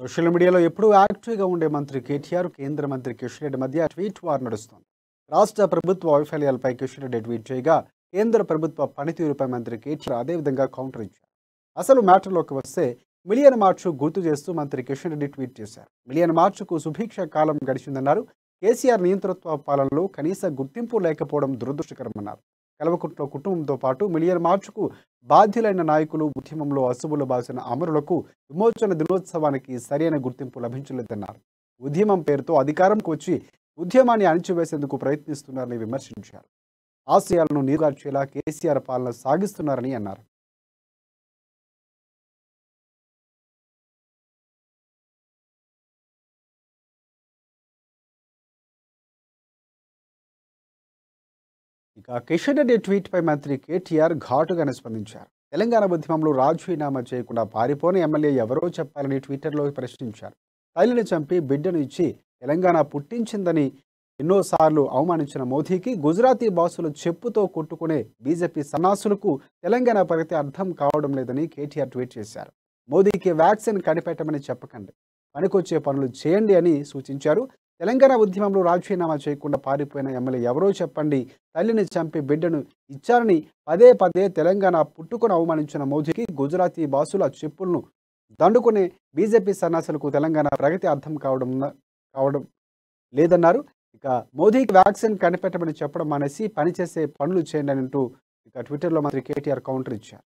Social మీడియాలో ఎప్పుడూ యాక్టివ్‌గా ఉండే మంత్రి కేటీఆర్, కేంద్ర మంత్రి కిషన్ రెడ్డి మధ్య ట్వీట్ వార్ నడుస్తోంది. రాష్ట్ర ప్రభుత్వ వైఫల్యాలపై కిషన్ రెడ్డి ట్వీట్ చేయగా, కేంద్ర ప్రభుత్వ పనితీరుపై మంత్రి కేటీఆర్ అదేవిధంగా కౌంటర్ ఇచ్చారు. అసలు మ్యాటర్‌లోకి వస్తే మిలియన్ మార్చ్ గుర్తు చేస్తూ మంత్రి కిషన్ రెడ్డి ట్వీట్ చేశారు. మిలియన్ మార్చ్‌కు సుభిక్ష కాలం గడిచిందన్నారు. కేసీఆర్ నియంతృత్వ పాలనలో కనీస గుర్తింపు లేకపోవడం దురదృష్టకరమన్నారు. కల్వకుంట్ల కుటుంబంతో పాటు మిలియన్ మార్చ్‌కు బాధ్యులైన నాయకులు, ఉద్యమంలో అసువులు బాసిన అమరులకు విమోచన దినోత్సవానికి సరైన గుర్తింపు లభించలేదన్నారు. ఉద్యమం పేరుతో అధికారంకు వచ్చి ఉద్యమాన్ని అణిచివేసేందుకు ప్రయత్నిస్తున్నారని విమర్శించారు. ఆశయాలను నీరుగార్చేలా కేసీఆర్ పాలన సాగిస్తున్నారని అన్నారు. ఇక కిషన్ రెడ్డి ట్వీట్పై మంత్రి కేటీఆర్ ఘాటుగానే స్పందించారు. తెలంగాణ ఉద్యమంలో రాజీనామా చేయకుండా పారిపోని ఎమ్మెల్యే ఎవరో చెప్పాలని ట్విట్టర్లో ప్రశ్నించారు. తల్లిని చంపి బిడ్డను ఇచ్చి తెలంగాణ పుట్టించిందని ఎన్నోసార్లు అవమానించిన మోదీకి గుజరాతీ బాసులు చెప్పుతో కొట్టుకునే బీజేపీ సన్నాసులకు తెలంగాణ ప్రగతి అర్థం కావడం లేదని కేటీఆర్ ట్వీట్ చేశారు. మోదీకి వ్యాక్సిన్ కనిపెట్టమని చెప్పకండి, పనికొచ్చే పనులు చేయండి అని సూచించారు. తెలంగాణ ఉద్యమంలో రాజీనామా చేయకుండా పారిపోయిన ఎమ్మెల్యే ఎవరో చెప్పండి, తల్లిని చంపి బిడ్డను ఇచ్చారని పదే పదే తెలంగాణ పుట్టుకొని అవమానించిన మోదీకి గుజరాతీ బాసుల చెప్పులను దండుకునే బీజేపీ సన్నాసులకు తెలంగాణ ప్రగతి అర్థం కావడం లేదన్నారు. ఇక మోదీకి వ్యాక్సిన్ కనిపెట్టమని చెప్పడం మానేసి పనిచేసే పనులు చేయండి అంటూ ఇక ట్విట్టర్లో మంత్రి కేటీఆర్ కౌంటర్ ఇచ్చారు.